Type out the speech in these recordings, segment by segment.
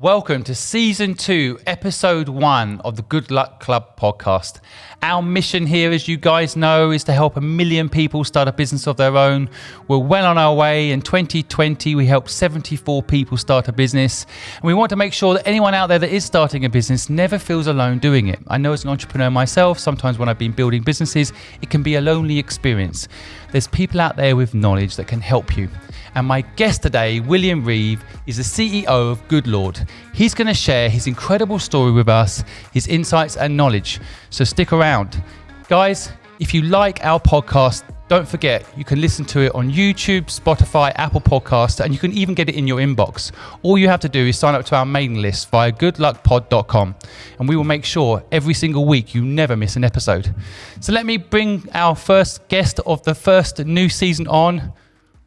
Welcome to Season 2, Episode 1 of the Good Luck Club podcast. Our mission here, as you guys know, is to help 1 million people start a business of their own. We're well on our way. In 2020, we helped 74 people start a business. And we want to make sure that anyone out there that is starting a business never feels alone doing it. I know as an entrepreneur myself, sometimes when I've been building businesses, it can be a lonely experience. There's people out there with knowledge that can help you. And my guest today, William Reeve, is the CEO of Goodlord. He's going to share his incredible story with us, his insights and knowledge. So stick around. Guys, if you like our podcast, don't forget, you can listen to it on YouTube, Spotify, Apple Podcasts, and you can even get it in your inbox. All you have to do is sign up to our mailing list via goodluckpod.com, and we will make sure every single week you never miss an episode. So let me bring our first guest of the first new season on.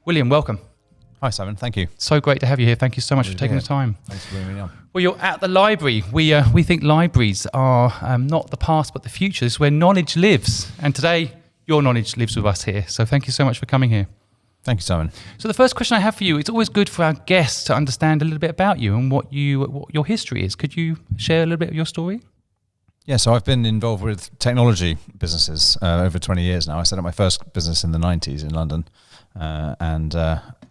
William, welcome. Hi, Simon. Thank you. So great to have you here. Thank you so much for taking the time. Thanks for bringing me on. Well, you're at the library. We think libraries are not the past, but the future. It's where knowledge lives. And today, your knowledge lives with us here. So thank you so much for coming here. Thank you, Simon. So the first question I have for you, it's always good for our guests to understand a little bit about you and what your history is. Could you share a little bit of your story? Yeah, so I've been involved with technology businesses over 20 years now. I set up my first business in the 90s in London.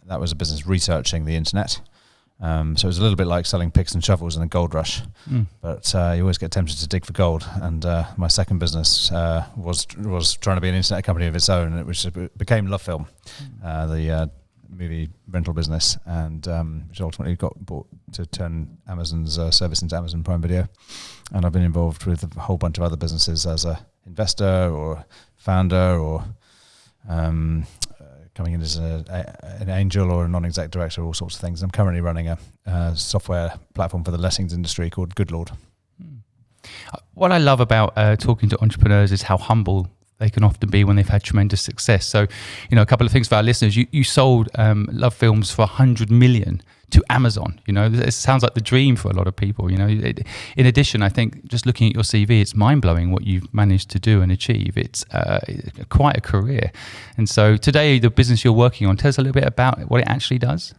That was a business researching the internet. So it was a little bit like selling picks and shovels in a gold rush. But you always get tempted to dig for gold. And my second business was trying to be an internet company of its own, which became Lovefilm, the movie rental business, and which ultimately got bought to turn Amazon's service into Amazon Prime Video. And I've been involved with a whole bunch of other businesses as a investor or founder or coming in as an angel or a non-exec director, all sorts of things. I'm currently running a software platform for the lettings industry called Goodlord. What I love about talking to entrepreneurs is how humble they can often be when they've had tremendous success. So, a couple of things for our listeners. You sold Lovefilms for 100 million to Amazon. It sounds like the dream for a lot of people. In addition, I think just looking at your CV, it's mind-blowing what you've managed to do and achieve. It's quite a career. And so today, the business you're working on, tell us a little bit about what it actually does.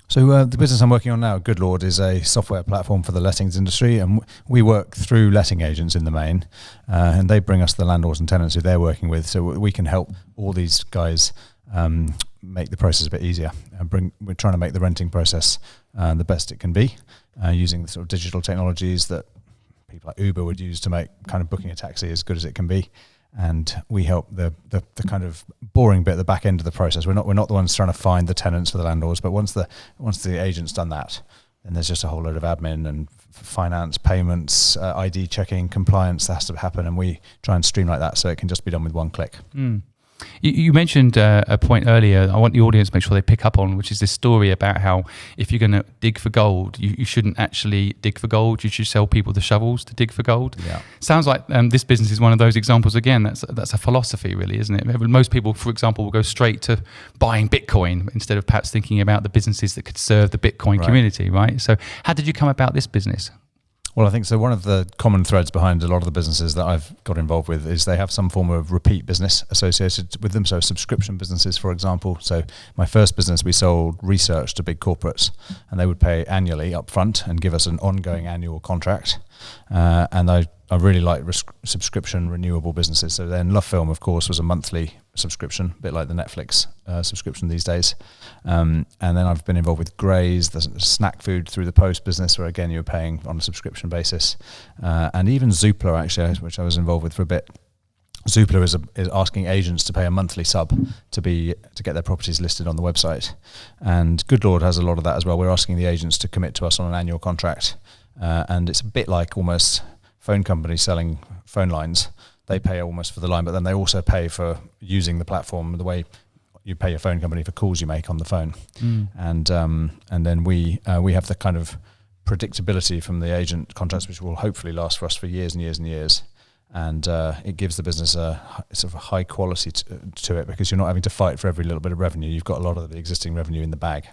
So the business I'm working on now, Goodlord, is a software platform for the lettings industry, and we work through letting agents in the main, and they bring us the landlords and tenants who they're working with, so we can help all these guys make the process a bit easier. We're trying to make the renting process the best it can be, using the sort of digital technologies that people like Uber would use to make kind of booking a taxi as good as it can be. And we help the kind of boring bit at the back end of the process. We're not the ones trying to find the tenants for the landlords, but once the agent's done that, then there's just a whole load of admin and finance, payments, ID checking, compliance that has to happen, and we try and streamline that so it can just be done with one click. You mentioned a point earlier I want the audience to make sure they pick up on, which is this story about how if you're going to dig for gold, you shouldn't actually dig for gold. You should sell people the shovels to dig for gold. Yeah. Sounds like this business is one of those examples again. That's a philosophy really, isn't it? Most people, for example, will go straight to buying Bitcoin instead of perhaps thinking about the businesses that could serve the Bitcoin community, right? So how did you come about this business? Well, I think so. One of the common threads behind a lot of the businesses that I've got involved with is they have some form of repeat business associated with them. So subscription businesses, for example. So my first business, we sold research to big corporates, and they would pay annually up front and give us an ongoing annual contract. And I really like subscription renewable businesses. So then Lovefilm, of course, was a monthly subscription, a bit like the Netflix subscription these days. And then I've been involved with Graze, the snack food through the post business, where again, you're paying on a subscription basis. And even Zoopla, actually, which I was involved with for a bit. Zoopla is asking agents to pay a monthly sub to get their properties listed on the website. And Goodlord has a lot of that as well. We're asking the agents to commit to us on an annual contract. And it's a bit like almost phone companies selling phone lines. They pay almost for the line, but then they also pay for using the platform the way you pay your phone company for calls you make on the phone. And then we have the kind of predictability from the agent contracts, which will hopefully last for us for years and years and years. And it gives the business a sort of a high quality to it, because you're not having to fight for every little bit of revenue. You've got a lot of the existing revenue in the bag.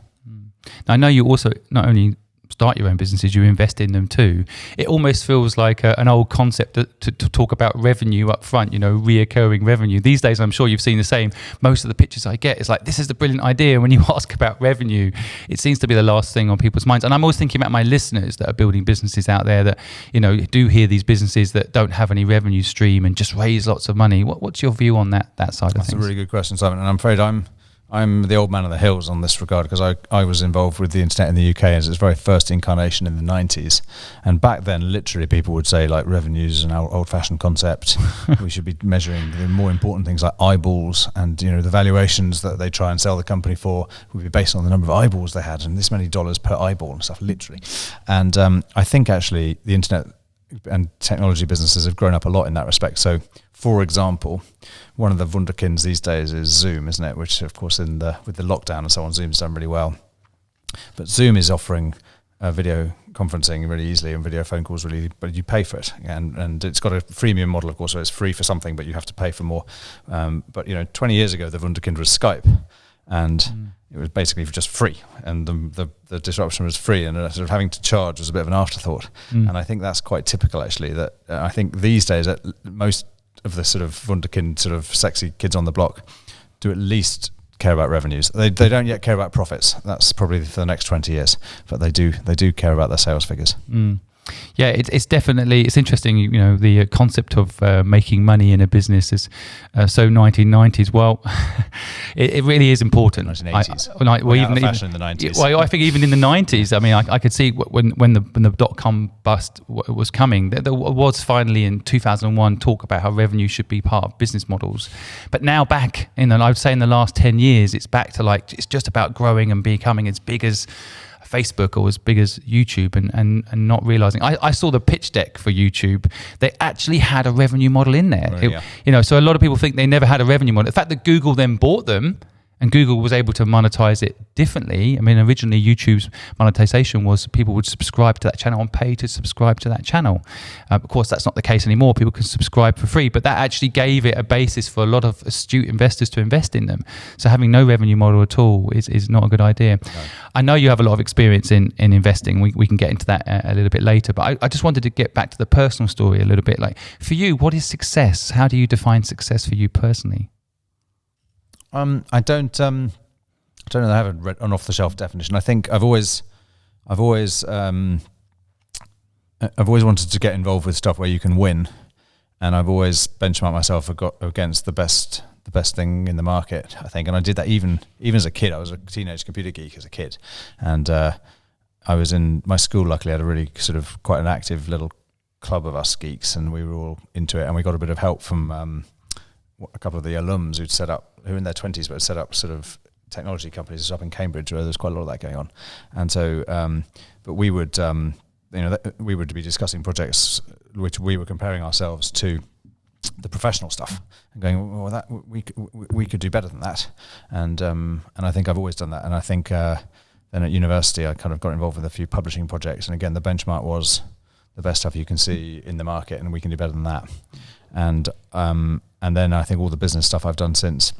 Now, I know you also not only start your own businesses, you invest in them too. It almost feels like an old concept to talk about revenue up front, reoccurring revenue. These days, I'm sure you've seen the same. Most of the pitches I get is like, this is the brilliant idea. When you ask about revenue, it seems to be the last thing on people's minds. And I'm always thinking about my listeners that are building businesses out there that, do hear these businesses that don't have any revenue stream and just raise lots of money. What's your view on that side of things? That's a really good question, Simon. And I'm afraid I'm the old man of the hills on this regard, because I was involved with the internet in the UK as its very first incarnation in the 90s. And back then, literally, people would say, like, revenues is an old-fashioned concept. We should be measuring the more important things like eyeballs, and, the valuations that they try and sell the company for would be based on the number of eyeballs they had, and this many dollars per eyeball and stuff, literally. And I think, actually, the internet and technology businesses have grown up a lot in that respect. So, for example, one of the wunderkinds these days is Zoom, isn't it? Which, of course, with the lockdown and so on, Zoom's done really well. But Zoom is offering video conferencing really easily and video phone calls really, but you pay for it. And it's got a freemium model, of course, so it's free for something, but you have to pay for more. But 20 years ago, the wunderkind was Skype, and it was basically just free, and the disruption was free, and sort of having to charge was a bit of an afterthought. And I think that's quite typical, actually. That I think these days, most of the sort of wunderkind, sort of sexy kids on the block, do at least care about revenues. They don't yet care about profits. That's probably for the next 20 years, but they do care about their sales figures. Yeah, it's definitely, it's interesting, the concept of making money in a business is so 1990s. Well, it really is important. 1980s. Even fashion in the 90s. Well, I think even in the 90s, I mean, I could see when the dot-com bust was coming, there was finally in 2001 talk about how revenue should be part of business models. But now back I would say in the last 10 years, it's back to it's just about growing and becoming as big as Facebook or as big as YouTube, and not realizing. I saw the pitch deck for YouTube. They actually had a revenue model in there. Right, yeah. So a lot of people think they never had a revenue model. The fact that Google then bought them, and Google was able to monetize it differently. I mean, originally YouTube's monetization was people would subscribe to that channel and pay to subscribe to that channel. Of course, that's not the case anymore. People can subscribe for free, but that actually gave it a basis for a lot of astute investors to invest in them. So having no revenue model at all is not a good idea. No. I know you have a lot of experience in investing. We can get into that a little bit later, but I just wanted to get back to the personal story a little bit. Like, for you, what is success? How do you define success for you personally? I don't know. I have an off-the-shelf definition. I think I've always wanted to get involved with stuff where you can win, and I've always benchmarked myself against the best thing in the market, I think. And I did that even as a kid. I was a teenage computer geek as a kid, and I was in my school. Luckily, had a really sort of quite an active little club of us geeks, and we were all into it. And we got a bit of help from a couple of the alums who were in their 20s, but had set up sort of technology companies up in Cambridge, where there's quite a lot of that going on. And so, but we would, we would be discussing projects which we were comparing ourselves to the professional stuff and going, well, that we could do better than that. And I think I've always done that. And I think then at university, I kind of got involved with a few publishing projects. And again, the benchmark was the best stuff you can see in the market, and we can do better than that. And then I think all the business stuff I've done since,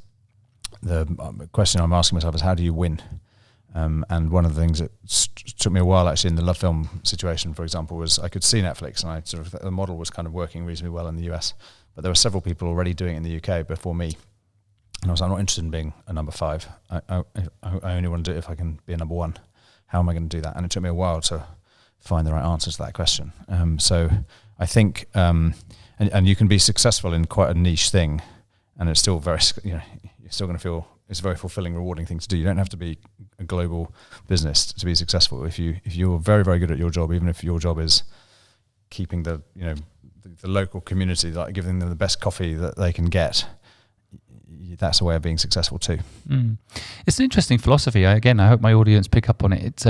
the question I'm asking myself is, how do you win? And one of the things that took me a while, actually, in the Lovefilm situation, for example, was I could see Netflix, and the model was kind of working reasonably well in the US, but there were several people already doing it in the UK before me. And I was like, I'm not interested in being a number 5. I only want to do it if I can be a number 1. How am I going to do that? And it took me a while to find the right answer to that question. So I think, and you can be successful in quite a niche thing, and it's still very, you're still going to feel it's a very fulfilling, rewarding thing to do. You don't have to be a global business to be successful. If you're very, very good at your job, even if your job is keeping the local community, like giving them the best coffee that they can get, that's a way of being successful too. It's an interesting philosophy. I hope my audience pick up on it. It's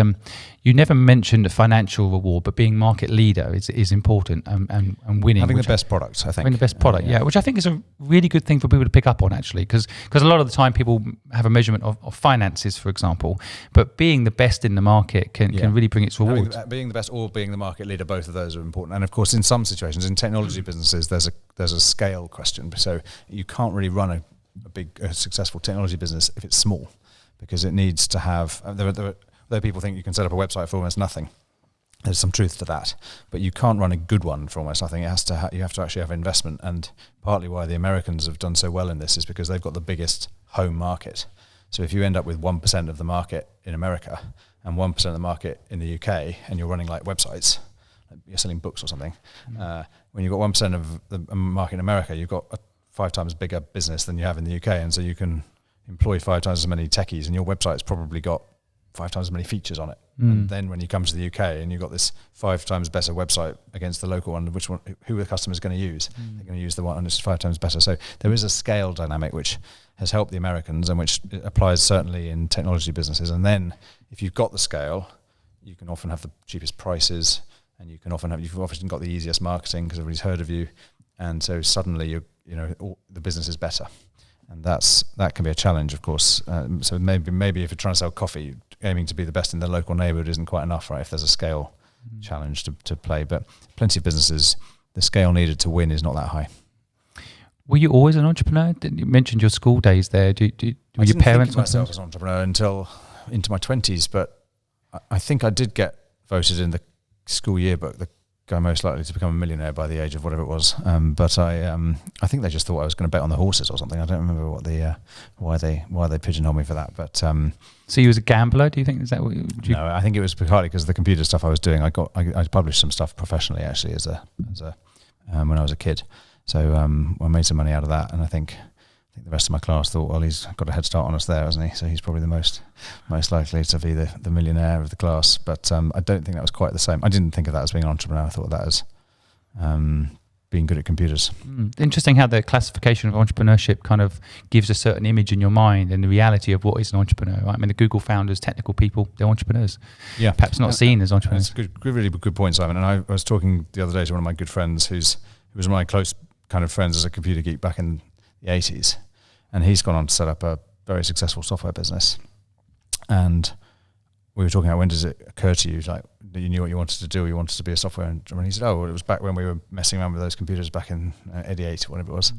you never mentioned a financial reward, but being market leader is important, and winning. Having the best product, I think. Having the best product, yeah, which I think is a really good thing for people to pick up on, actually, because a lot of the time people have a measurement of finances, for example, but being the best in the market can really bring its rewards. Being the best or being the market leader, both of those are important. And of course, in some situations, in technology businesses, there's a scale question. So you can't really run a successful technology business if it's small, because it needs to have. Though people think you can set up a website for almost nothing, There's some truth to that, but you can't run a good one for almost nothing. It has to you have to actually have investment, and partly why the Americans have done so well in this is because they've got the biggest home market. So if you end up with 1% of the market in America and 1% of the market in the UK, and you're running like websites, like you're selling books or something, when you've got 1% of the market in America, you've got a 5 times bigger business than you have in the UK, and so you can employ 5 times as many techies, and your website's probably got 5 times as many features on it. And then when you come to the UK and you've got this 5 times better website against the local one, who are the customers going to use? They're going to use the one and it's 5 times better. So there is a scale dynamic which has helped the Americans and which applies certainly in technology businesses. And then if you've got the scale, you can often have the cheapest prices, and you've often got the easiest marketing because everybody's heard of you. And so suddenly the business is better. And that can be a challenge, of course. So maybe if you're trying to sell coffee, aiming to be the best in the local neighbourhood isn't quite enough, right? If there's a scale challenge to play. But plenty of businesses, the scale needed to win is not that high. Were you always an entrepreneur? You mentioned your school days there. Were your parents? I didn't think of myself as an entrepreneur until into my 20s, but I think I did get voted in the school yearbook the guy most likely to become a millionaire by the age of whatever it was. But I think they just thought I was going to bet on the horses or something. I don't remember what why they pigeonholed me for that. But so you was a gambler? Do you think is that what? No, I think it was partly because of the computer stuff I was doing. I published some stuff professionally actually as a when I was a kid. So I made some money out of that, and I think the rest of my class thought, well, he's got a head start on us there, hasn't he? So he's probably the most likely to be the millionaire of the class. But I don't think that was quite the same. I didn't think of that as being an entrepreneur. I thought of that as being good at computers. Interesting how the classification of entrepreneurship kind of gives a certain image in your mind and the reality of what is an entrepreneur, right? I mean, the Google founders, technical people, they're entrepreneurs. Yeah. Perhaps not seen as entrepreneurs. That's a really good point, Simon. And I was talking the other day to one of my good friends who was one of my close kind of friends as a computer geek back in the 80s. And he's gone on to set up a very successful software business. And we were talking about, when does it occur to you, like, that you knew what you wanted to do, you wanted to be a software engineer? And he said, well, it was back when we were messing around with those computers back in 88, whatever it was.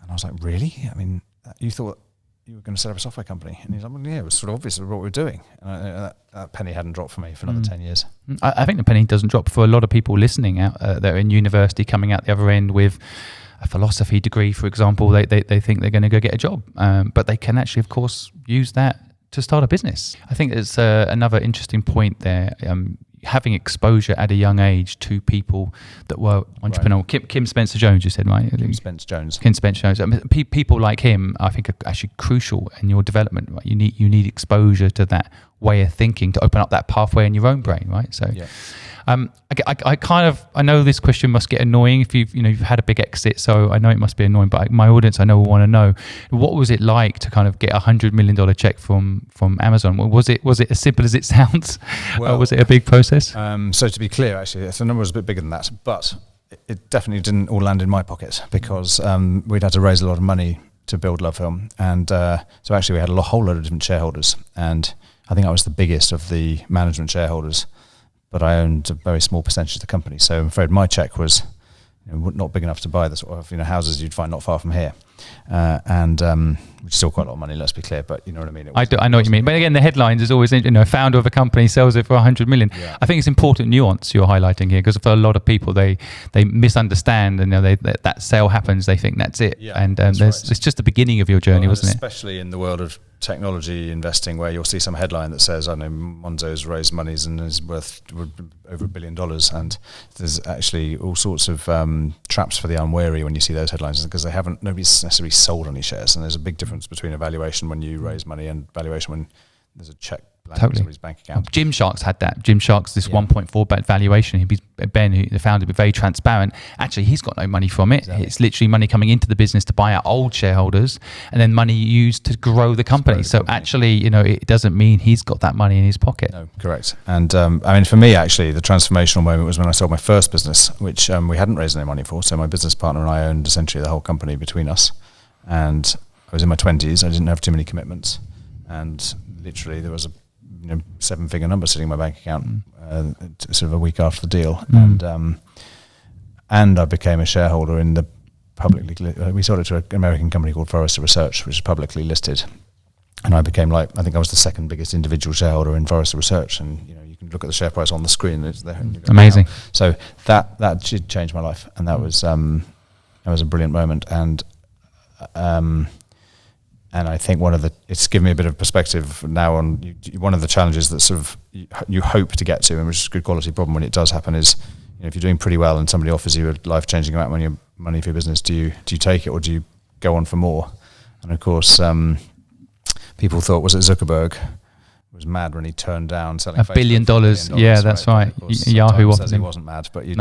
And I was like, really? I mean, you thought you were going to set up a software company? And he's like, well, yeah, it was sort of obvious what we were doing. And that penny hadn't dropped for me for another 10 years. I think the penny doesn't drop for a lot of people listening out that are in university, coming out the other end with a philosophy degree, for example. They think they're going to go get a job, but they can actually, of course, use that to start a business. I think it's another interesting point there. Having exposure at a young age to people that were entrepreneurial. Right. Kim Spencer-Jones, you said, right? Kim Spence-Jones. I mean, people like him, I think, are actually crucial in your development. Right? You need exposure to that way of thinking to open up that pathway in your own brain, right? So, yeah. I know this question must get annoying if you've had a big exit, so I know it must be annoying. But my audience, I know, will want to know, what was it like to kind of get $100 million check from Amazon? Was it as simple as it sounds? Well, was it a big process? So to be clear, actually, the number was a bit bigger than that, but it definitely didn't all land in my pocket because we'd had to raise a lot of money to build Lovefilm, and so actually we had a whole load of different shareholders, and I think I was the biggest of the management shareholders, but I owned a very small percentage of the company. So I'm afraid my check was not big enough to buy the sort of houses you'd find not far from here, and which is still quite a lot of money. Let's be clear, but you know what I mean. I know what you mean. But again, the headlines is always founder of a company sells it for $100 million. Yeah. I think it's important nuance you're highlighting here, because for a lot of people they misunderstand, and that sale happens, they think that's it, and it's just the beginning of your journey, wasn't it? Especially in the world of technology investing, where you'll see some headline that says, I know Monzo's raised monies and is worth over $1 billion, and there's actually all sorts of traps for the unwary when you see those headlines, because nobody's necessarily sold any shares, and there's a big difference between a valuation when you raise money and valuation when there's a check landing in somebody's bank account. Gymshark's had that. Gymshark's this 1.4 valuation. Ben, the founder, be very transparent. Actually, he's got no money from it. Exactly. It's literally money coming into the business to buy out old shareholders, and then money used to grow the company. Actually, it doesn't mean he's got that money in his pocket. No, correct. And I mean, for me, actually, the transformational moment was when I sold my first business, which we hadn't raised any money for. So my business partner and I owned essentially the whole company between us, and I was in my 20s. I didn't have too many commitments, and literally there was a 7-figure number sitting in my bank account sort of a week after the deal, and I became a shareholder in the publicly. We sold it to an American company called Fletcher Research, which is publicly listed, and I became I think I was the second biggest individual shareholder in Fletcher Research, and can look at the share price on the screen. It's there. Amazing. So that did change my life, and that was a brilliant moment. And I think it's given me a bit of perspective now on one of the challenges that sort of you hope to get to, and which is a good quality problem when it does happen, is if you're doing pretty well and somebody offers you a life-changing amount of money for your business, do you take it, or do you go on for more? And of course, people thought, was it Zuckerberg was mad when he turned down selling $1 billion. Yeah, that's right. Yahoo says he wasn't mad, but you've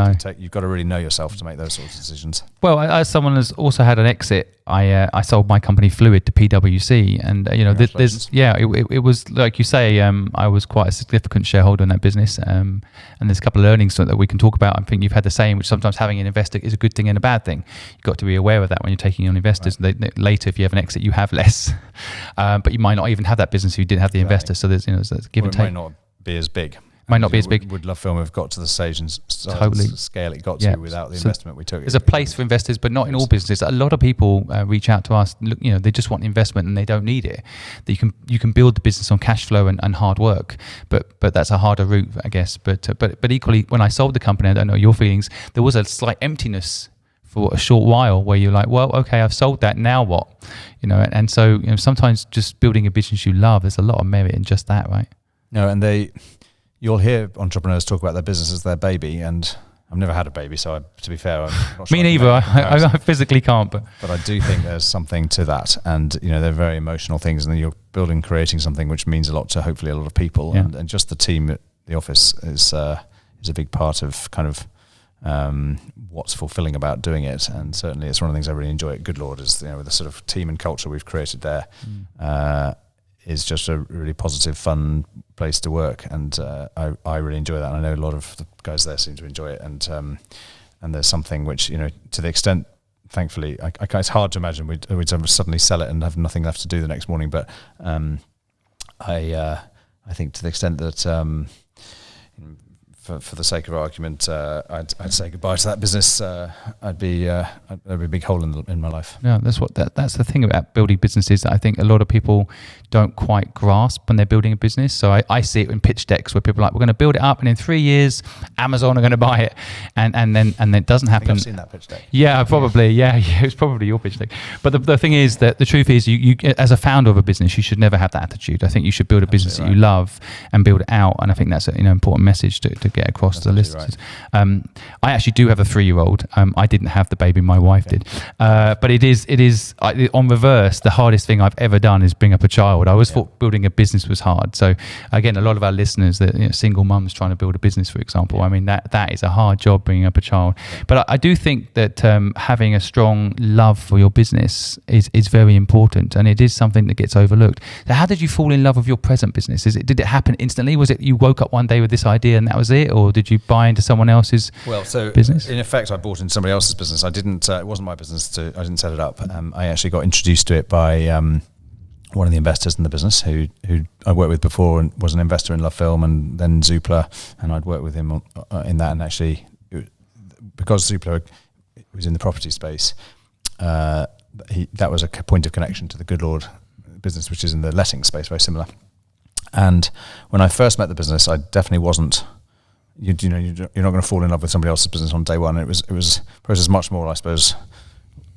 got to really know yourself to make those sorts of decisions. Well, as someone has also had an exit, I sold my company Fluid to PwC, and it was like you say, I was quite a significant shareholder in that business, and there's a couple of learnings that we can talk about. I think you've had the same, which sometimes having an investor is a good thing and a bad thing. You've got to be aware of that when you're taking on investors. Right. Later, if you have an exit, you have less, but you might not even have that business if you didn't have the investor. So there's give and take. It might not be as big. Might not be as big. Would Lovefilm have got to the stage and totally scale it got to without the investment we took? There's a place for investors, but not in all businesses. A lot of people reach out to us. Look, they just want investment and they don't need it. That you can build the business on cash flow and hard work, but that's a harder route, I guess. But equally, when I sold the company, I don't know your feelings. There was a slight emptiness for a short while where you're like, well, okay, I've sold that. Now what? And so sometimes just building a business you love, there's a lot of merit in just that, right? No, and you'll hear entrepreneurs talk about their business as their baby, and I've never had a baby, so to be fair, I'm not sure. Me neither. I physically can't, but I do think there's something to that, and they're very emotional things, and you're creating something which means a lot to hopefully a lot of people, and just the team at the office is a big part of kind of what's fulfilling about doing it, and certainly it's one of the things I really enjoy at Goodlord is with the sort of team and culture we've created there. Is just a really positive, fun place to work, and I really enjoy that. And I know a lot of the guys there seem to enjoy it, and there's something which to the extent, thankfully, it's hard to imagine we'd suddenly sell it and have nothing left to do the next morning. But I think to the extent that for the sake of argument, I'd say goodbye to that business. There'd be a big hole in my life. Yeah, that's the thing about building businesses that I think a lot of people don't quite grasp when they're building a business. So I see it in pitch decks where people are like, we're going to build it up, and in 3 years, Amazon are going to buy it, and then it doesn't happen. I've seen that pitch deck. Yeah, probably. Yeah, it was probably your pitch deck. But the thing is that the truth is, you as a founder of a business, you should never have that attitude. I think you should build a business that you love and build it out, and I think that's an important message to get across to the listeners. Right. I actually do have a 3-year-old. I didn't have the baby, my wife did. But it is on reverse, the hardest thing I've ever done is bring up a child. I always thought building a business was hard. So again, a lot of our listeners, that single mums trying to build a business, for example, I mean that is a hard job, bringing up a child. But I do think that having a strong love for your business is very important, and it is something that gets overlooked. So how did you fall in love with your present business? Did it happen instantly? Was it you woke up one day with this idea and that was it, or did you buy into someone else's business? In effect, I bought into somebody else's business. I didn't. It wasn't my business. I didn't set it up. I actually got introduced to it by one of the investors in the business who I worked with before and was an investor in Lovefilm and then Zoopla, and I'd worked with him in that. And actually, because Zoopla was in the property space, that was a point of connection to the Goodlord business, which is in the letting space, very similar. And when I first met the business, I definitely wasn't. You're not going to fall in love with somebody else's business on day one. It was a process much more, I suppose,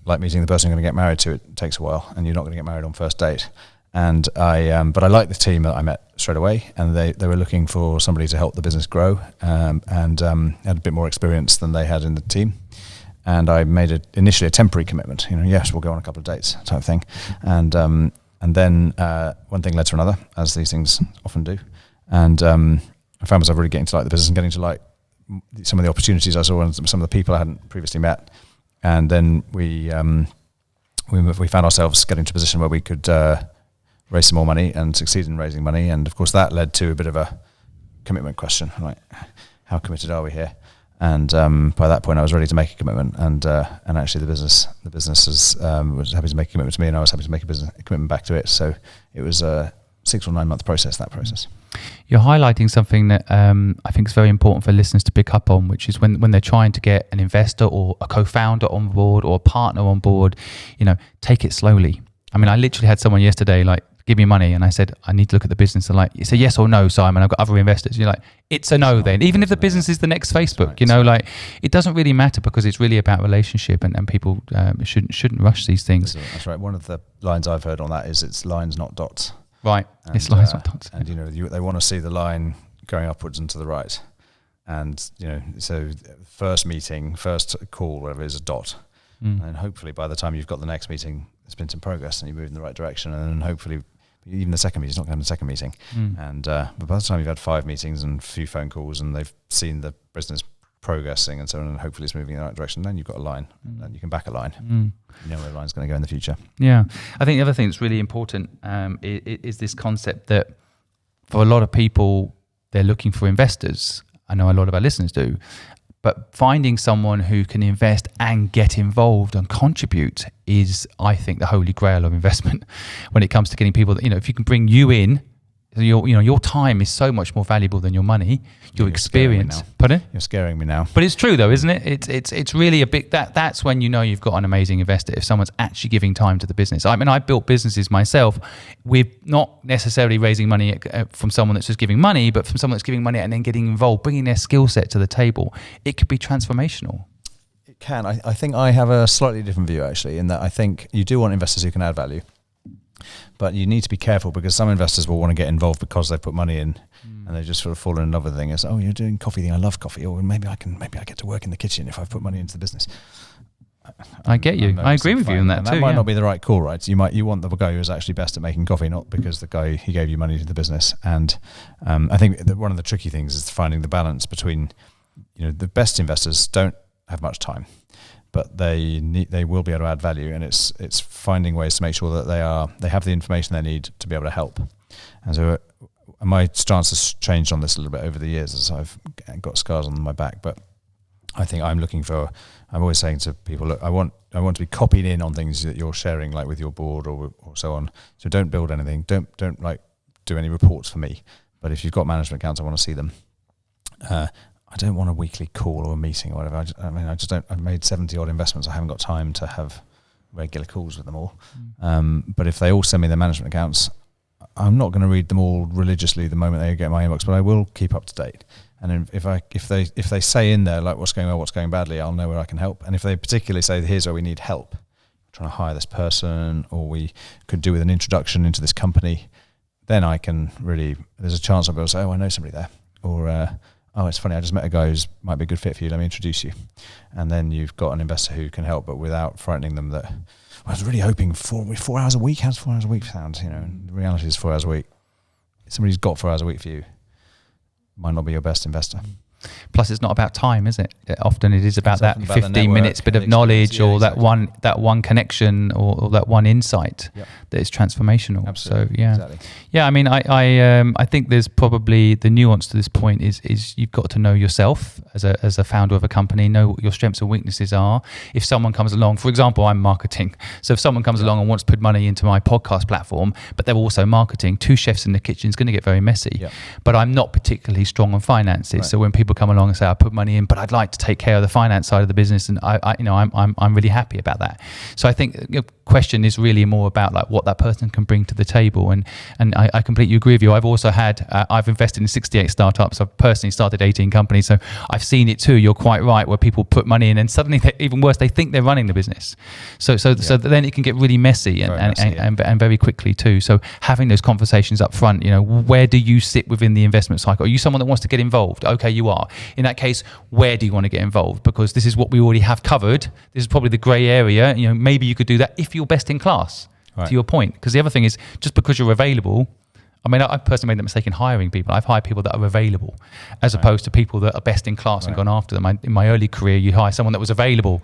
like meeting the person you're going to get married to. It takes a while, and you're not going to get married on first date. And but I liked the team that I met straight away, and they were looking for somebody to help the business grow, and had a bit more experience than they had in the team. And I made initially a temporary commitment. Yes, we'll go on a couple of dates, type of thing. And then one thing led to another, as these things often do. And I found myself really getting to like the business and getting to like some of the opportunities I saw and some of the people I hadn't previously met. And then we found ourselves getting to a position where we could raise some more money and succeed in raising money. And of course, that led to a bit of a commitment question, like how committed are we here? And by that point, I was ready to make a commitment. And actually, the business was happy to make a commitment to me, and I was happy to make a commitment back to it. So it was a 6 or 9 month process. That process. You're highlighting something that I think is very important for listeners to pick up on, which is when they're trying to get an investor or a co-founder on board or a partner on board, take it slowly. I mean, I literally had someone yesterday like give me money. And I said, I need to look at the business. They're like, it's a yes or no, Simon. I've got other investors. You're like, it's a no then. Even if the business is the next Facebook, like it doesn't really matter because it's really about relationship and people shouldn't rush these things. That's right. One of the lines I've heard on that is it's lines, not dots. Right. It's lines, not dots. And, they want to see the line going upwards and to the right. And, so first meeting, first call, whatever, is a dot. And hopefully by the time you've got the next meeting, there's been some progress and you move in the right direction. And then hopefully even the second meeting is not going to have a second meeting. And but by the time you've had 5 meetings and a few phone calls and they've seen the business progressing and so on, and hopefully it's moving in the right direction, then you've got a line. Then you can back a line. You know where the line's going to go in the future. Yeah. I think the other thing that's really important is this concept that for a lot of people, they're looking for investors. I know a lot of our listeners do. But finding someone who can invest and get involved and contribute is, I think, the holy grail of investment when it comes to getting people that, if you can bring you in, your time is so much more valuable than your money, your experience. Pardon? You're scaring me now. But it's true though, isn't it? It's really a big, that's when you've got an amazing investor, if someone's actually giving time to the business. I mean, I built businesses myself with not necessarily raising money from someone that's just giving money, but from someone that's giving money and then getting involved, bringing their skill set to the table. It could be transformational. It can. I think I have a slightly different view actually, in that I think you do want investors who can add value. But you need to be careful because some investors will want to get involved because they've put money in and they just sort of fallen in love with the thing. It's, you're doing coffee thing. I love coffee. Or maybe I get to work in the kitchen if I've put money into the business. I get you. I agree with you on that too. That might not be the right call, right? So you want the guy who's actually best at making coffee, not because the guy he gave you money to the business. And I think that one of the tricky things is finding the balance between, the best investors don't have much time, but they will be able to add value, and it's finding ways to make sure that they have the information they need to be able to help. And so my stance has changed on this a little bit over the years as I've got scars on my back. But I think I'm always saying to people, look, I want to be copied in on things that you're sharing, like with your board or so on. So don't build anything. Don't like do any reports for me. But if you've got management accounts, I want to see them. I don't want a weekly call or a meeting or whatever. I just don't. I've made 70 odd investments. I haven't got time to have regular calls with them all. But if they all send me their management accounts, I'm not going to read them all religiously the moment they get my inbox, but I will keep up to date. And if they say in there like what's going well, what's going badly, I'll know where I can help. And if they particularly say here's where we need help, trying to hire this person, or we could do with an introduction into this company, then I can really. There's a chance I'll be able to say, I know somebody there, or it's funny, I just met a guy who's might be a good fit for you, let me introduce you. And then you've got an investor who can help, but without frightening them that, I was really hoping 4 hours a week. How's 4 hours a week sound? And the reality is 4 hours a week. If somebody's got 4 hours a week for you, might not be your best investor. Plus, it's not about time, is it? Often it is about that 15 minutes bit of knowledge, or that one connection, or that one insight that is transformational. Absolutely. So yeah. I mean, I think there's probably the nuance to this point is you've got to know yourself as a founder of a company, know what your strengths and weaknesses are. If someone comes along, for example, I'm marketing, so if someone comes along and wants to put money into my podcast platform, but they're also marketing, 2 chefs in the kitchen is going to get very messy. But I'm not particularly strong on finances, so when people come along and say I put money in, but I'd like to take care of the finance side of the business, and I'm really happy about that. So I think the question is really more about like what that person can bring to the table, and I completely agree with you. I've also I've invested in 68 startups. I've personally started 18 companies, so I've seen it too. You're quite right, where people put money in and suddenly, even worse, they think they're running the business. So then it can get really messy and very quickly too. So having those conversations up front, where do you sit within the investment cycle? Are you someone that wants to get involved? Okay, you are. In that case, where do you want to get involved? Because this is what we already have covered. This is probably the grey area. Maybe you could do that if you're best in class, to your point. Because the other thing is, just because you're available, I mean, I personally made the mistake in hiring people. I've hired people that are available as opposed to people that are best in class and gone after them. In my early career, you hire someone that was available,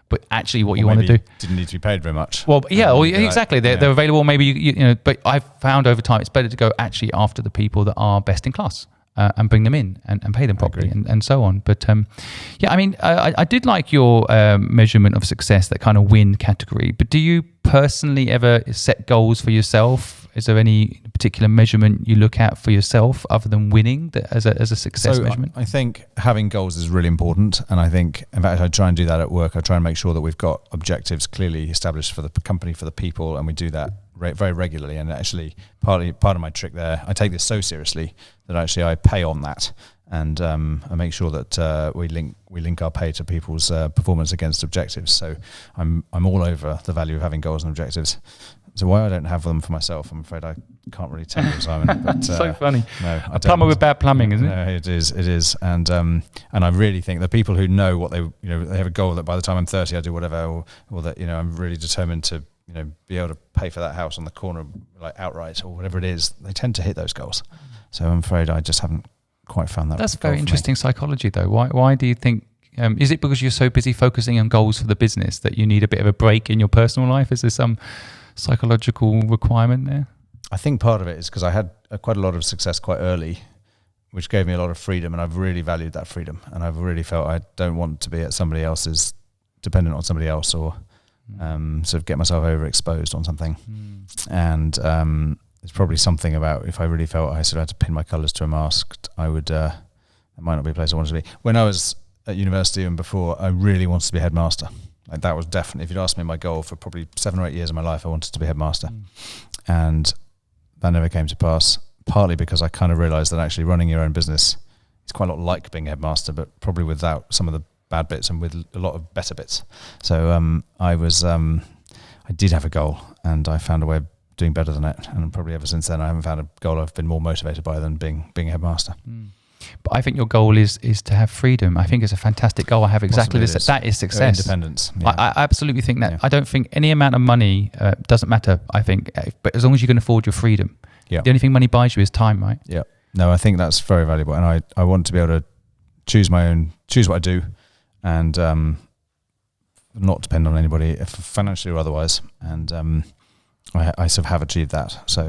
but actually what you want to do didn't need to be paid very much. Well, exactly. They're available. Maybe but I've found over time it's better to go actually after the people that are best in class. And bring them in and pay them properly and so on. But I mean, I did like your measurement of success, that kind of win category. But do you personally ever set goals for yourself? Is there any particular measurement you look at for yourself other than winning as a success measurement? I think having goals is really important. And I think, in fact, I try and do that at work. I try and make sure that we've got objectives clearly established for the company, for the people, and we do that very regularly. And actually, part of my trick there, I take this so seriously that actually I pay on that, and I make sure that we link our pay to people's performance against objectives. So I'm all over the value of having goals and objectives. So why I don't have them for myself, I'm afraid I can't really tell you, Simon. But, so funny. No, a plumber with bad plumbing, isn't it? No, it is, and I really think the people who know what they have a goal that by the time I'm 30 I do whatever, or that I'm really determined to be able to pay for that house on the corner like outright or whatever it is. They tend to hit those goals. So I'm afraid I just haven't quite found that. That's very interesting psychology, though. Why do you think? Is it because you're so busy focusing on goals for the business that you need a bit of a break in your personal life? Is there some psychological requirement there? I think part of it is because I had quite a lot of success quite early, which gave me a lot of freedom, and I've really valued that freedom, and I've really felt I don't want to be at somebody else's, dependent on somebody else, or sort of get myself overexposed on something. And there's probably something about if I really felt I sort of had to pin my colours to a mast, I would. That might not be a place I wanted to be. When I was at university and before, I really wanted to be headmaster. Like that was definitely, if you'd asked me my goal for probably 7 or 8 years of my life, I wanted to be headmaster. And that never came to pass, partly because I kind of realised that actually running your own business is quite a lot like being headmaster, but probably without some of the bad bits and with a lot of better bits. So I did have a goal, and I found a way of doing better than it. And probably ever since then, I haven't found a goal I've been more motivated by than being a headmaster. But I think your goal is to have freedom. I think it's a fantastic goal. I have exactly this. That is success. Independence. Yeah. I absolutely think that. Yeah. I don't think any amount of money doesn't matter, I think. But as long as you can afford your freedom. Yeah. The only thing money buys you is time, right? Yeah. No, I think that's very valuable. And I want to be able to choose what I do, and not depend on anybody, if financially or otherwise. And I sort of have achieved that. So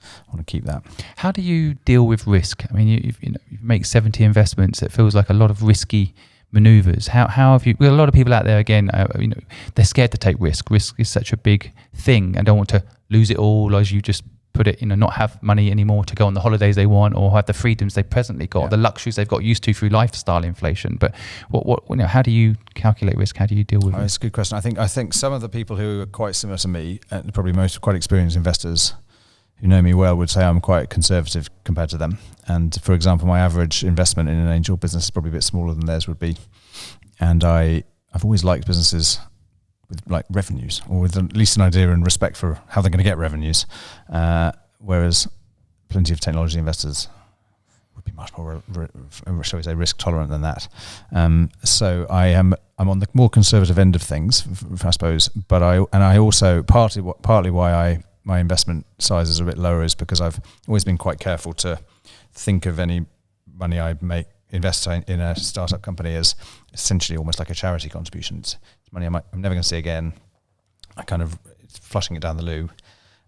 I want to keep that. How do you deal with risk? I mean, you make 70 investments. It feels like a lot of risky maneuvers. How have you? Well, a lot of people out there, again, they're scared to take risk. Risk is such a big thing, and don't want to lose it all, as you just put it. Not have money anymore to go on the holidays they want, or have the freedoms they presently got, the luxuries they've got used to through lifestyle inflation. But how do you calculate risk? How do you deal with it? That's a good question. I think some of the people who are quite similar to me, and probably most quite experienced investors who know me well, would say I'm quite conservative compared to them. And for example, my average investment in an angel business is probably a bit smaller than theirs would be. And I've always liked businesses with like revenues, or with at least an idea and respect for how they're going to get revenues. Whereas plenty of technology investors would be much more, shall we say, risk tolerant than that. So I'm on the more conservative end of things, I suppose. But I also partly why my investment size is a bit lower is because I've always been quite careful to think of any money I invest in a startup company as essentially almost like a charity contribution. It's money I'm never going to see again. It's flushing it down the loo,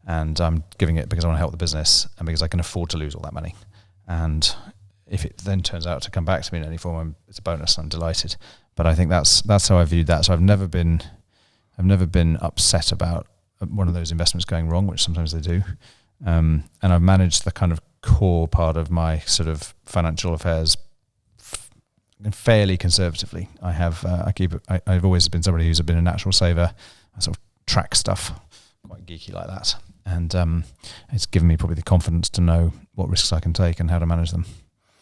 and I'm giving it because I want to help the business and because I can afford to lose all that money. And if it then turns out to come back to me in any form, it's a bonus. I'm delighted. But I think that's how I viewed that. So I've never been upset about one of those investments going wrong, which sometimes they do. And I've managed the kind of core part of my sort of financial affairs fairly conservatively. I've always been somebody who's been a natural saver. I sort of track stuff, quite geeky like that. And it's given me probably the confidence to know what risks I can take and how to manage them.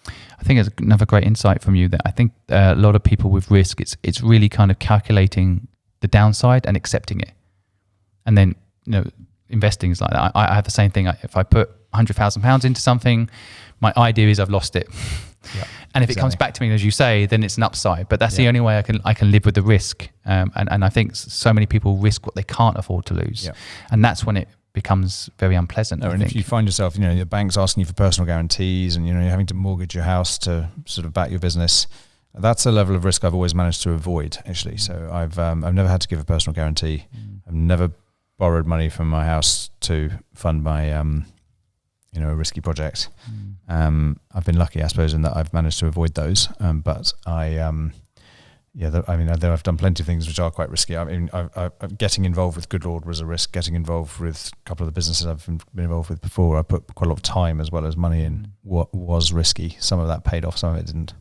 I think it's another great insight from you that I think a lot of people with risk, it's really kind of calculating the downside and accepting it. And then, investing is like that. I have the same thing. If I put £100,000 into something, my idea is I've lost it. Yeah, and if it comes back to me, as you say, then it's an upside. But that's the only way I can live with the risk. And I think so many people risk what they can't afford to lose. Yeah. And that's when it becomes very unpleasant. And if you find yourself, the bank's asking you for personal guarantees, and you're having to mortgage your house to sort of back your business, that's a level of risk I've always managed to avoid, actually. So I've never had to give a personal guarantee. I've never borrowed money from my house to fund my a risky project. I've been lucky, I suppose, in that I've managed to avoid those. But I've done plenty of things which are quite risky. I mean, getting involved with Goodlord was a risk. Getting involved with a couple of the businesses I've been involved with before, I put quite a lot of time as well as money in. What was risky, some of that paid off, some of it didn't.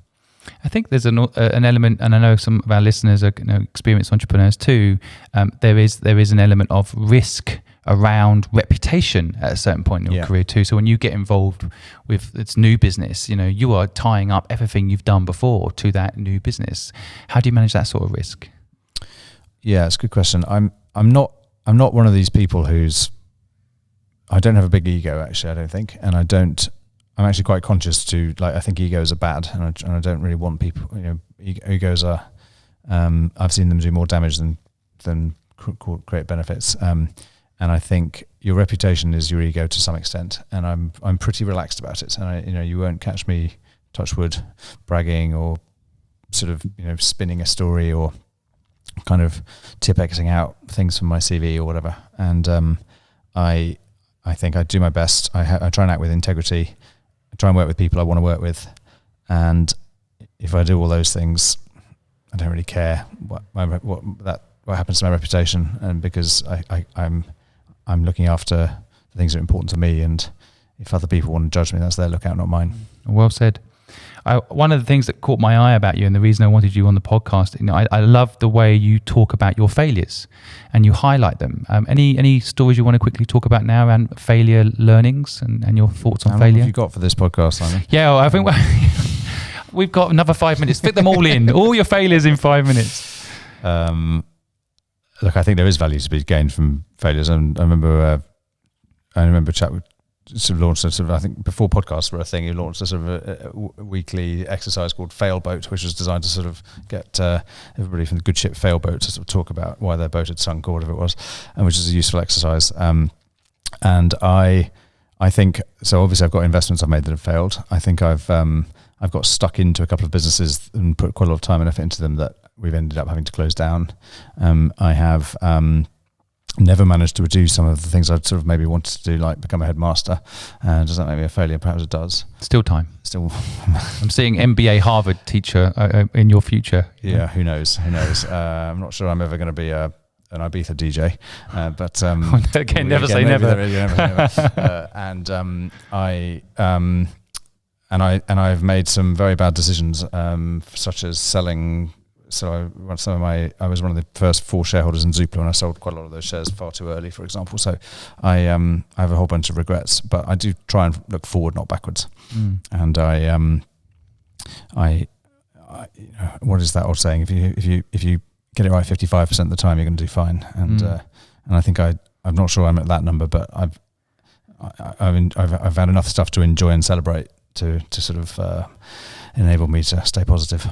I think there's an element, and I know some of our listeners are experienced entrepreneurs too. There is an element of risk around reputation at a certain point in your career too. So when you get involved with its new business, you are tying up everything you've done before to that new business. How do you manage that sort of risk? Yeah, it's a good question. I'm not one of these people I don't have a big ego, actually, I don't think, and I'm actually quite conscious I think egos are bad, and I don't really want people, egos are, I've seen them do more damage than create benefits. And I think your reputation is your ego to some extent, and I'm pretty relaxed about it. And you won't catch me, touch wood, bragging or sort of spinning a story or kind of tip-exing out things from my CV or whatever. And I think I do my best. I try and act with integrity. I try and work with people I want to work with, and if I do all those things, I don't really care what happens to my reputation, and because I'm looking after the things that are important to me, and if other people want to judge me, that's their lookout, not mine. Well said. One of the things that caught my eye about you, and the reason I wanted you on the podcast, I love the way you talk about your failures and you highlight them. Any stories you want to quickly talk about now around failure learnings and your thoughts on failure? How long have you got for this podcast, Simon? Yeah, I think we've got another 5 minutes. Fit them all in, all your failures in 5 minutes. Look, I think there is value to be gained from failures, and I remember chat with sort of launched I think before podcasts were a thing, you launched a sort of a weekly exercise called Fail Boat, which was designed to sort of get everybody from the Good Ship Fail Boat to sort of talk about why their boat had sunk or whatever it was, and which is a useful exercise. And I think, so obviously I've got investments I've made that have failed. I think I've got stuck into a couple of businesses and put quite a lot of time and effort into them that we've ended up having to close down. I have never managed to do some of the things I'd sort of maybe wanted to do, like become a headmaster. Does that make me a failure? Perhaps it does. Still time. I'm seeing MBA Harvard teacher in your future. Yeah, who knows? I'm not sure I'm ever going to be an Ibiza DJ, but again, never say never. And I've made some very bad decisions, such as selling. So I was one of the first 4 shareholders in Zoopla, and I sold quite a lot of those shares far too early, for example. So I have a whole bunch of regrets, but I do try and look forward, not backwards. And I what is that old saying? If you get it right 55% of the time, you're going to do fine. And I think I'm not sure I'm at that number, but I've had enough stuff to enjoy and celebrate to sort of enable me to stay positive.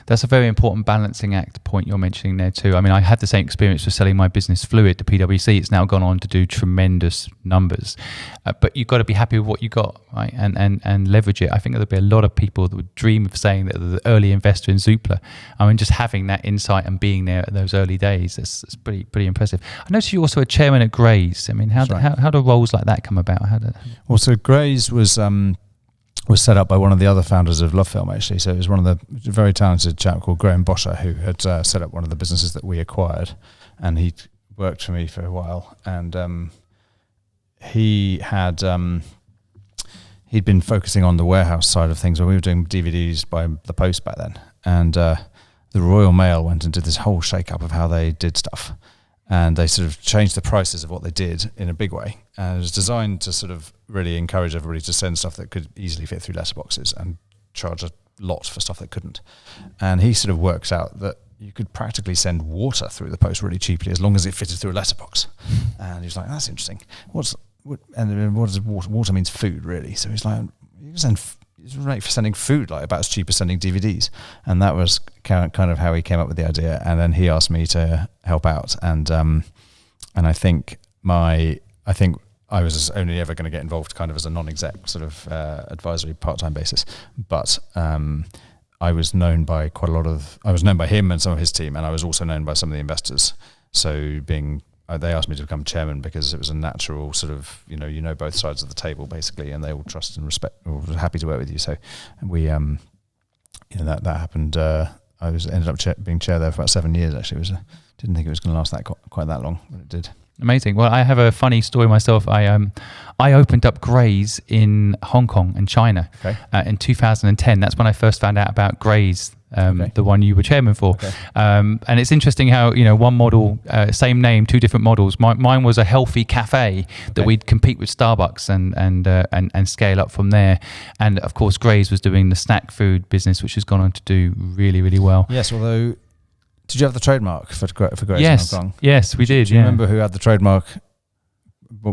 That's a very important balancing act point you're mentioning there too. I mean, I had the same experience with selling my business Fluid to PwC. It's now gone on to do tremendous numbers, but you've got to be happy with what you got, right? And leverage it. I think there'll be a lot of people that would dream of saying that they're the early investor in Zoopla. I mean, just having that insight and being there at those early days, it's pretty impressive. I noticed you're also a chairman at Grays. I mean, how do roles like that come about? Well, so Grays was set up by one of the other founders of Lovefilm, actually. So it was one of the very talented chap called Graham Bosher, who had set up one of the businesses that we acquired, and he worked for me for a while. And he'd been focusing on the warehouse side of things when we were doing DVDs by the post back then. And the Royal Mail went and did this whole shake-up of how they did stuff. And they sort of changed the prices of what they did in a big way. And it was designed to sort of really encourage everybody to send stuff that could easily fit through letterboxes and charge a lot for stuff that couldn't. And he sort of works out that you could practically send water through the post really cheaply as long as it fitted through a letterbox. And he was like, that's interesting. What does water? Water means food, really. So he's like, you can send it's right for sending food, like about as cheap as sending DVDs. And that was kind of how he came up with the idea. And then he asked me to help out. And I think I was only ever going to get involved kind of as a non-exec sort of advisory part-time basis. But I was known by him and some of his team, and I was also known by some of the investors. So they asked me to become chairman because it was a natural sort of, you know both sides of the table basically, and they all trust and respect, or were happy to work with you. So we, that happened. I ended up being chair there for about 7 years. Actually, didn't think it was going to last quite that long, but it did. Amazing. Well, I have a funny story myself. I opened up Graze in Hong Kong and China in 2010. That's when I first found out about Graze, the one you were chairman for. And it's interesting how, one model, same name, two different models. Mine was a healthy cafe that we'd compete with Starbucks and scale up from there. And of course, Graze was doing the snack food business, which has gone on to do really, really well. Yes, although, did you have the trademark for Graze in Hong Kong? Yes, we did. Do you remember who had the trademark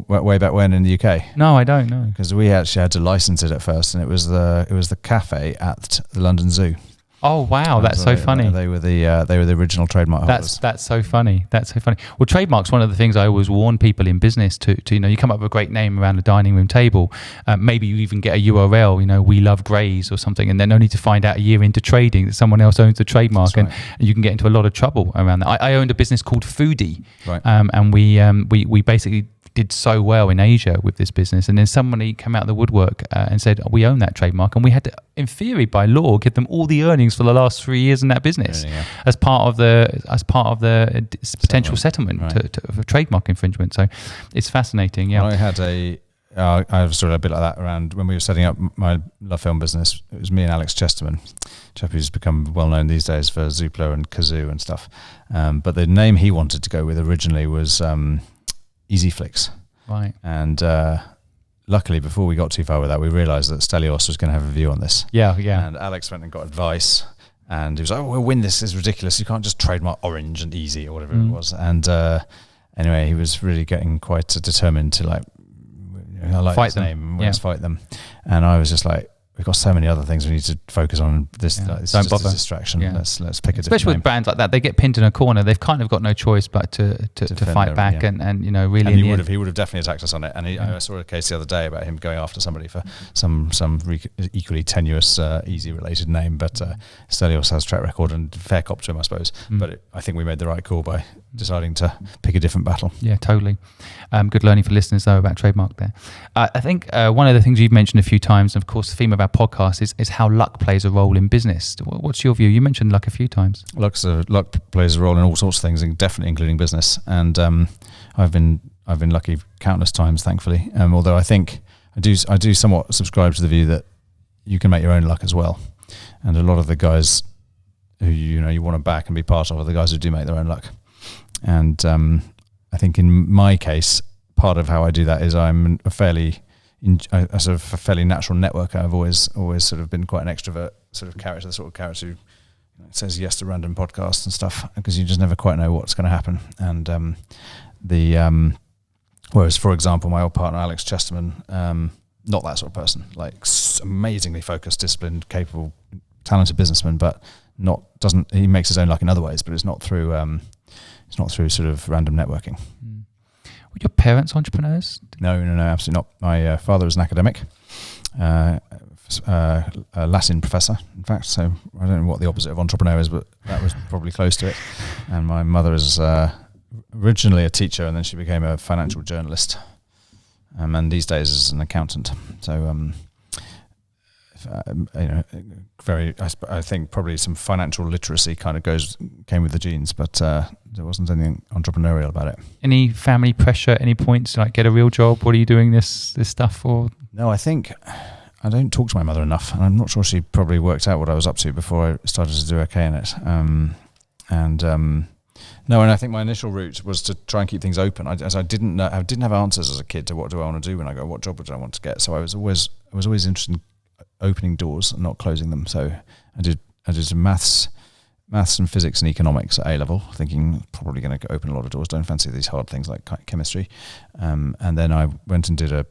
way back when in the UK? No, I don't know. Because we actually had to license it at first, and it was the cafe at the London Zoo. Oh wow, that's so funny. They were the original trademark holders. That's so funny. That's so funny. Well, trademarks, one of the things I always warn people in business to you come up with a great name around the dining room table. Maybe you even get a URL, we love Graze or something, and then only to find out a year into trading that someone else owns the trademark, and you can get into a lot of trouble around that. I owned a business called Foodie, and we basically did so well in Asia with this business, and then somebody came out of the woodwork and said, we own that trademark, and we had to, in theory, by law, give them all the earnings for the last 3 years in that business as part of the potential settlement for trademark infringement. So it's fascinating. Yeah, I had I was sort of a bit like that around when we were setting up my Lovefilm business. It was me and Alex Chesterman, chap who's become well known these days for Zoopla and Kazoo and stuff. But the name he wanted to go with originally was EasyFlix. Right. And luckily, before we got too far with that, we realised that Stelios was going to have a view on this. Yeah. And Alex went and got advice, and he was like, we'll win this. It's ridiculous. You can't just trademark Orange and Easy or whatever it was. And anyway, he was really getting quite determined to I like fight his them. name, let's fight them. And I was just like, we've got so many other things we need to focus on. This it's don't just bother. a distraction. Let's pick a different Especially with brands like that, they get pinned in a corner. They've kind of got no choice but to fight back and really. And he would have definitely attacked us on it. And I saw a case the other day about him going after somebody for some equally tenuous Easy related name. But Stelios has a track record and fair cop to him, I suppose. But I think we made the right call by deciding to pick a different battle. Yeah, totally. Good learning for listeners though about trademark there. I think one of the things you've mentioned a few times, and of course the theme of our podcast is how luck plays a role in business. What's your view? You mentioned luck a few times. Luck plays a role in all sorts of things, and definitely including business. And I've been lucky countless times, thankfully. Although I think I do somewhat subscribe to the view that you can make your own luck as well. And a lot of the guys who you want to back and be part of are the guys who do make their own luck. And I think in my case, part of how I do that is I'm a fairly natural networker. I've always sort of been quite an extrovert sort of character, the sort of character who says yes to random podcasts and stuff, because you just never quite know what's going to happen. And whereas, for example, my old partner Alex Chesterman, not that sort of person, like amazingly focused, disciplined, capable, talented businessman, but he makes his own luck in other ways, but it's not through sort of random networking. Were your parents entrepreneurs? No, absolutely not. My father was an academic, a Latin professor, in fact, so I don't know what the opposite of entrepreneur is, but that was probably close to it. And my mother is originally a teacher, and then she became a financial journalist, and these days is an accountant. So, I think probably some financial literacy kind of came with the genes, but there wasn't anything entrepreneurial about it. Any family pressure, any points like get a real job? What are you doing this stuff for? No, I think I don't talk to my mother enough, and I'm not sure she probably worked out what I was up to before I started to do okay in it. No, and I think my initial route was to try and keep things open. I didn't have answers as a kid to what do I want to do when I go, what job do I want to get? So I was always interested in opening doors and not closing them. So I did some maths and physics and economics at A level, thinking probably going to open a lot of doors. Don't fancy these hard things like chemistry. And then I went and did a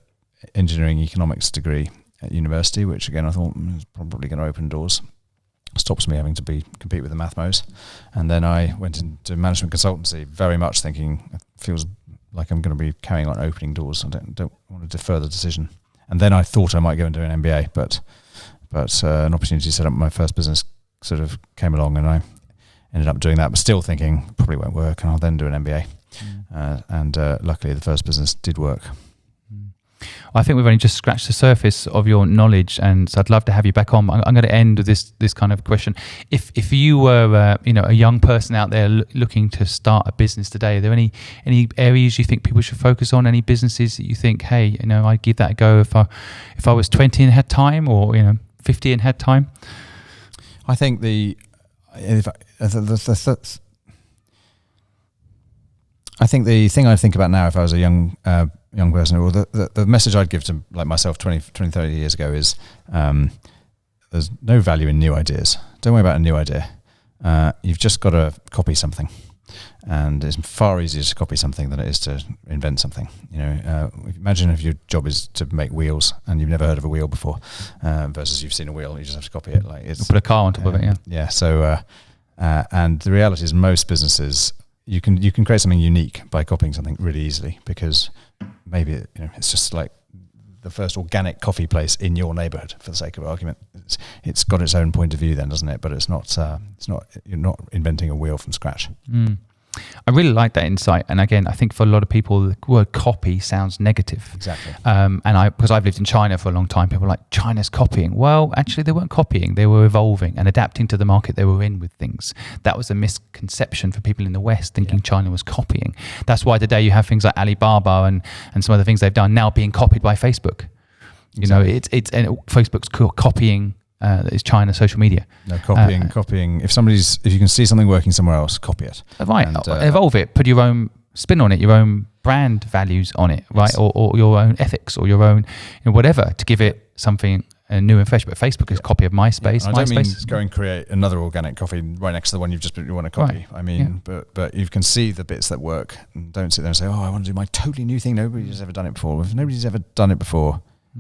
engineering economics degree at university, which again I thought was probably going to open doors. Stops me having to compete with the mathmos. And then I went into management consultancy, very much thinking it feels like I'm going to be carrying on opening doors. I don't want to defer the decision. And then I thought I might go and do an MBA, but an opportunity to set up my first business sort of came along, and I ended up doing that, but still thinking probably won't work, and I'll then do an MBA. And luckily the first business did work. I think we've only just scratched the surface of your knowledge, and so I'd love to have you back on. I'm going to end with this kind of question. If you were a young person out there looking to start a business today, are there any areas you think people should focus on? Any businesses that you think, hey, I'd give that a go if I was 20 and had time, or 50 and had time? I think I think the thing I'd think about now if I was a young person, or the message I'd give to like myself 20, 30 years ago is there's no value in new ideas. Don't worry about a new idea. You've just got to copy something. And it's far easier to copy something than it is to invent something. Imagine if your job is to make wheels and you've never heard of a wheel before, versus you've seen a wheel and you just have to copy it. Like it's put a car on top of it. Yeah. Yeah. So, and the reality is, most businesses you can create something unique by copying something really easily, because maybe it's just like the first organic coffee place in your neighborhood, for the sake of argument. It's got its own point of view then, doesn't it? But it's not you're not inventing a wheel from scratch. I really like that insight, and again, I think for a lot of people, the word copy sounds negative. Exactly. Because I've lived in China for a long time, people are like, China's copying. Well, actually, they weren't copying; they were evolving and adapting to the market they were in with things. That was a misconception for people in the West, thinking China was copying. That's why today you have things like Alibaba and some of the things they've done now being copied by Facebook. Exactly. Facebook's copying. It's China social media. No, copying. If you can see something working somewhere else, copy it. Right, and, evolve it. Put your own spin on it, your own brand values on it, right? Yes. Or your own ethics, or your own, whatever, to give it something new and fresh. But Facebook is a copy of MySpace. I don't mean go and create another organic coffee right next to the one you want to copy. Right. I mean, but you can see the bits that work, and don't sit there and say, I want to do my totally new thing. Nobody's ever done it before. If nobody's ever done it before,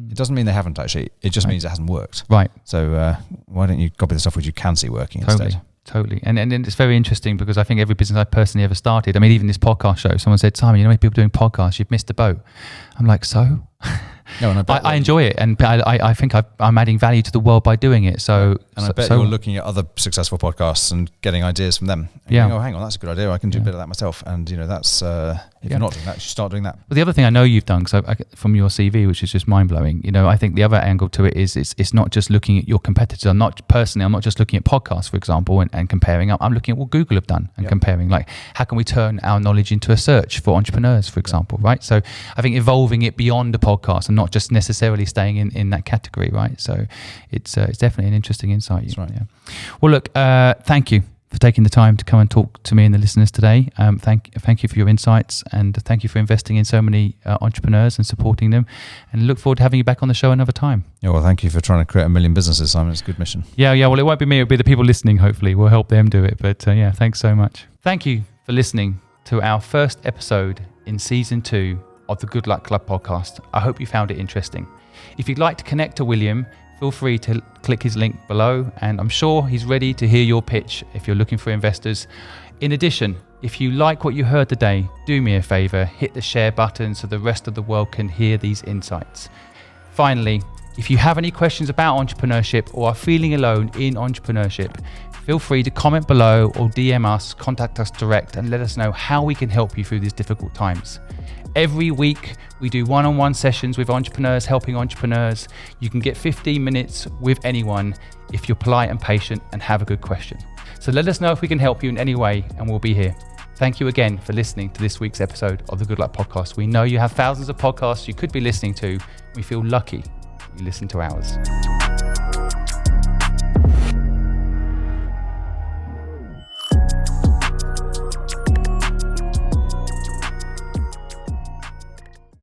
it doesn't mean they haven't actually. It just means it hasn't worked. Right. So why don't you copy the stuff which you can see working instead? Totally. And it's very interesting, because I think every business I personally ever started, I mean, even this podcast show, someone said, Simon, how many people doing podcasts? You've missed the boat. I'm like, so? No, and I enjoy it, and I think I'm adding value to the world by doing it. So, and I bet you're looking at other successful podcasts and getting ideas from them. And going, hang on, that's a good idea. I can do a bit of that myself. And that's if you're not doing that, you start doing that. But the other thing I know you've done, from your CV, which is just mind blowing. I think the other angle to it is it's not just looking at your competitors. I'm not just looking at podcasts, for example, and comparing. I'm looking at what Google have done and comparing. Like, how can we turn our knowledge into a search for entrepreneurs, for example, right? So I think evolving it beyond the podcast and not just necessarily staying in that category, right? So it's definitely an interesting insight. That's right. Yeah. Well, look, thank you for taking the time to come and talk to me and the listeners today. Thank you for your insights, and thank you for investing in so many entrepreneurs and supporting them. And look forward to having you back on the show another time. Yeah, well, thank you for trying to create 1 million businesses, Simon. It's a good mission. Yeah. Well, it won't be me; it'll be the people listening. Hopefully, we'll help them do it. But thanks so much. Thank you for listening to our first episode in season 2 of the Good Luck Club podcast. I hope you found it interesting. If you'd like to connect to William, feel free to click his link below, and I'm sure he's ready to hear your pitch if you're looking for investors. In addition, if you like what you heard today, do me a favor, hit the share button so the rest of the world can hear these insights. Finally, if you have any questions about entrepreneurship or are feeling alone in entrepreneurship, feel free to comment below or DM us, contact us direct, and let us know how we can help you through these difficult times. Every week, we do one-on-one sessions with entrepreneurs, helping entrepreneurs. You can get 15 minutes with anyone if you're polite and patient and have a good question. So let us know if we can help you in any way, and we'll be here. Thank you again for listening to this week's episode of the Good Luck Podcast. We know you have thousands of podcasts you could be listening to. We feel lucky you listen to ours.